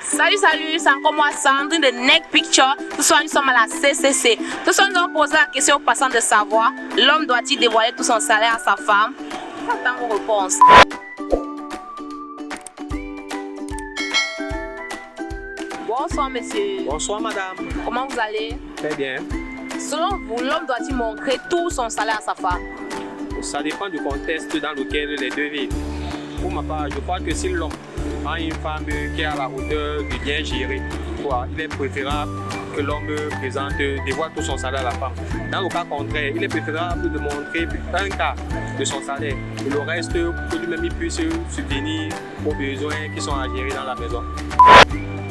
Salut, c'est encore moi Sandrine de Neck Picture. Ce soir, nous sommes à la CCC. Ce soir, nous allons poser la question aux passants de savoir: l'homme doit-il dévoiler tout son salaire à sa femme? Attends vos réponses. Bonsoir, monsieur. Bonsoir, madame. Comment vous allez? Très bien. Selon vous, l'homme doit-il montrer tout son salaire à sa femme? Ça dépend du contexte dans lequel les deux vivent. Pour ma part, je crois que si l'homme a une femme qui est à la hauteur du bien géré, il est préférable que l'homme dévoile tout son salaire à la femme. Dans le cas contraire, il est préférable de montrer un quart de son salaire et le reste que lui-même puisse subvenir aux besoins qui sont à gérer dans la maison.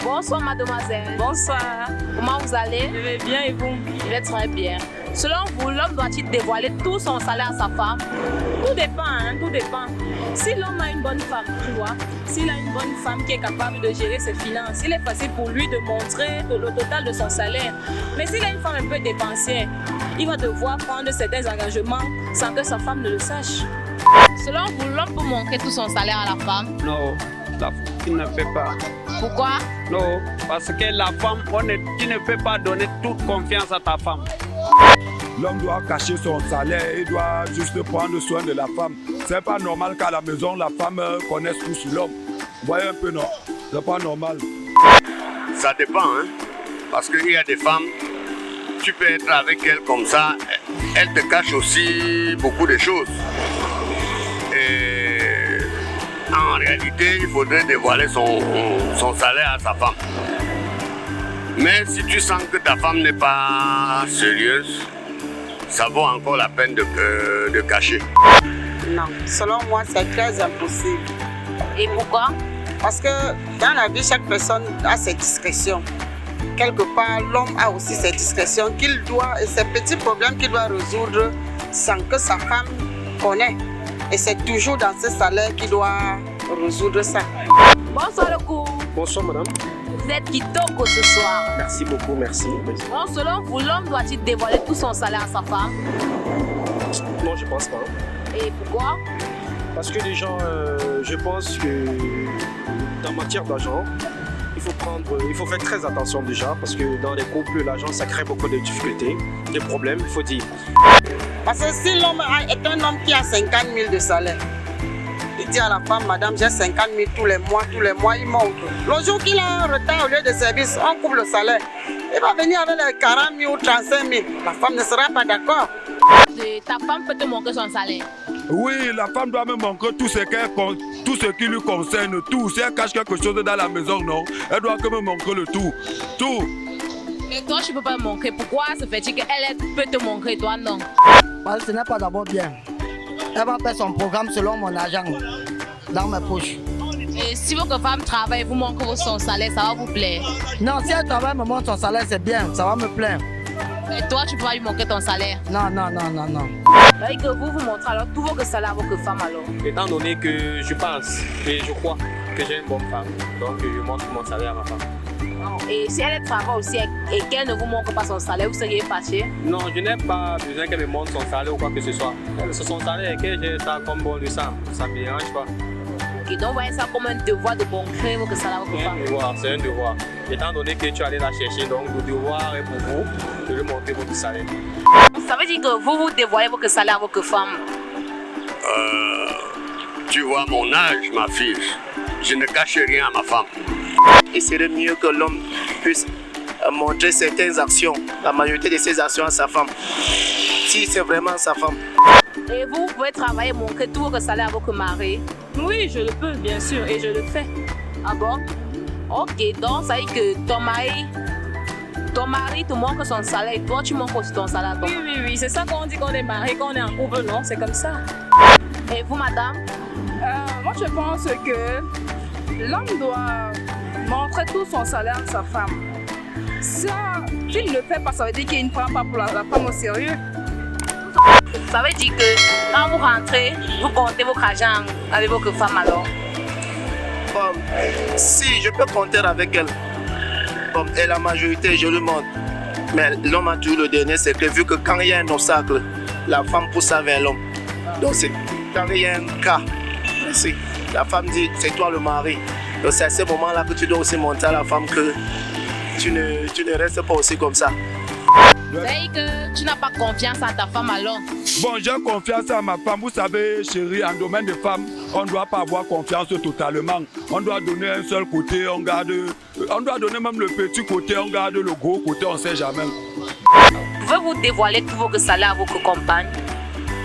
Bonsoir, mademoiselle. Bonsoir. Comment vous allez? Je vais bien et vous? Je vais très bien. Selon vous, l'homme doit-il dévoiler tout son salaire à sa femme? Tout dépend, tout dépend. Si l'homme a une bonne femme, tu vois, s'il a une bonne femme qui est capable de gérer ses finances, il est facile pour lui de montrer le total de son salaire. Mais s'il a une femme un peu dépensière, il va devoir prendre certains engagements sans que sa femme ne le sache. Selon vous, l'homme peut montrer tout son salaire à la femme? Non, il ne fait pas. Pourquoi? Non, parce que la femme, tu ne peux pas donner toute confiance à ta femme. L'homme doit cacher son salaire, il doit juste prendre soin de la femme. C'est pas normal qu'à la maison, la femme connaisse tout sur l'homme. Vous voyez un peu, non? C'est pas normal. Ça dépend, hein? Parce qu'il y a des femmes, tu peux être avec elles comme ça, elles te cachent aussi beaucoup de choses. Et en réalité, il faudrait dévoiler son salaire à sa femme. Mais si tu sens que ta femme n'est pas sérieuse, ça vaut encore la peine de cacher. Non, selon moi, c'est très impossible. Et pourquoi? Parce que dans la vie, chaque personne a ses discrétions. Quelque part, l'homme a aussi ses discrétions et ses petits problèmes qu'il doit résoudre sans que sa femme connaisse. Et c'est toujours dans ce salaire qu'il doit résoudre ça. Bonsoir le coup. Bonsoir, madame. Vous êtes kitoko ce soir. Merci beaucoup, merci. Bon, selon vous, l'homme doit-il dévoiler tout son salaire à sa femme? Non, je pense pas. Et pourquoi? Parce que déjà, je pense que dans matière d'argent, il faut faire très attention déjà, parce que dans les couples, l'argent, ça crée beaucoup de difficultés, des problèmes, il faut dire. Parce que si l'homme est un homme qui a 50 000 de salaire, il dit à la femme: madame, j'ai 50 000 tous les mois, il monte. Le jour qu'il a un retard au lieu de service, on coupe le salaire. Il va venir avec les 40 000 ou 35 000. La femme ne sera pas d'accord. Ta femme peut te montrer son salaire? Oui, la femme doit me montrer tout ce qui lui concerne, tout. Si elle cache quelque chose dans la maison, non, elle doit que me montrer le tout. Tout. Et toi, tu ne peux pas me montrer. Pourquoi se fait-il qu'elle peut te montrer, toi non? Parce que ce n'est pas d'abord bien. Elle va faire son programme selon mon argent, dans mes poches. Et si votre femme travaille, vous montrez son salaire, ça va vous plaire? Non, si elle travaille, me montre son salaire, c'est bien, ça va me plaire. Et toi, tu peux pas lui montrer ton salaire? Non. Et que vous montrez alors tout votre salaire à votre femme alors? Étant donné que je pense et je crois que j'ai une bonne femme, donc je montre mon salaire à ma femme. Et si elle travaille aussi et qu'elle ne vous montre pas son salaire, vous seriez fâché? Non, je n'ai pas besoin qu'elle me montre son salaire ou quoi que ce soit. C'est son salaire que j'ai ça comme bon lui ça ne me dérange pas. Ok, donc vous voyez ça comme un devoir de montrer votre salaire à votre femme? C'est un devoir. Étant donné que tu allais la chercher, donc le devoir est pour vous de lui montrer votre salaire. Ça veut dire que vous dévoilez votre salaire à votre femme? Tu vois mon âge, ma fille. Je ne cache rien à ma femme. Il serait mieux que l'homme puisse montrer certaines actions, la majorité de ses actions à sa femme, si c'est vraiment sa femme. Et vous pouvez travailler, montrer tout votre salaire à votre mari? Oui, je le peux, bien sûr, et je le fais. Ah bon? Ok, donc ça veut dire que ton mari te montre son salaire et toi tu montres aussi ton salaire à ton mari? Oui, c'est ça qu'on dit qu'on est marié, qu'on est en couple, non? C'est comme ça. Et vous, madame? Moi, je pense que l'homme doit montrer tout son salaire à sa femme. Ça, s'il ne le fait pas, ça veut dire qu'il ne prend pas pour la femme au sérieux. Ça veut dire que quand vous rentrez, vous comptez votre argent avec votre femme alors? Bon, si je peux compter avec elle, bon, et la majorité, je lui montre. Mais l'homme a toujours le dernier secret, vu que quand il y a un obstacle, la femme pousse ça vers l'homme. Donc, quand il y a un cas, la femme dit: c'est toi le mari. Donc c'est à ce moment-là que tu dois aussi montrer à la femme que tu ne restes pas aussi comme ça. C'est que tu n'as pas confiance en ta femme alors? Bon, j'ai confiance en ma femme. Vous savez, chérie, en domaine de femme, on ne doit pas avoir confiance totalement. On doit donner un seul côté, on doit donner même le petit côté, on garde le gros côté, on ne sait jamais. Pouvez-vous dévoiler tous vos salaires à vos compagnes?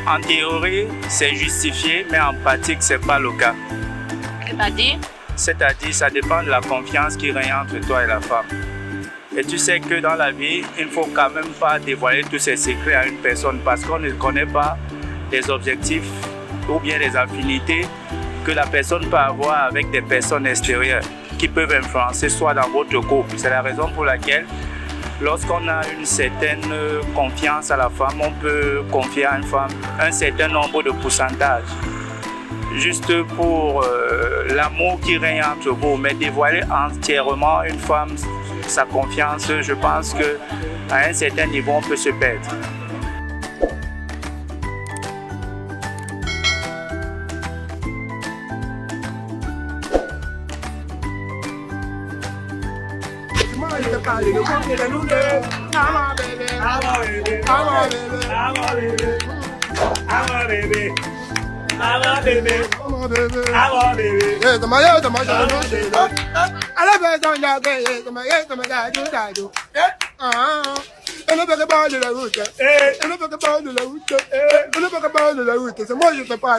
En théorie, c'est justifié, mais en pratique, ce n'est pas le cas. C'est-à-dire, ça dépend de la confiance qui règne entre toi et la femme. Et tu sais que dans la vie, il ne faut quand même pas dévoiler tous ses secrets à une personne parce qu'on ne connaît pas les objectifs ou bien les affinités que la personne peut avoir avec des personnes extérieures qui peuvent influencer soit dans votre couple. C'est la raison pour laquelle, lorsqu'on a une certaine confiance à la femme, on peut confier à une femme un certain nombre de pourcentages. Juste pour l'amour qui règne entre vous, mais dévoiler entièrement une femme, sa confiance, je pense qu'à un certain niveau, on peut se perdre. C'est moi je te parle,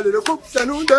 le couple c'est nous deux.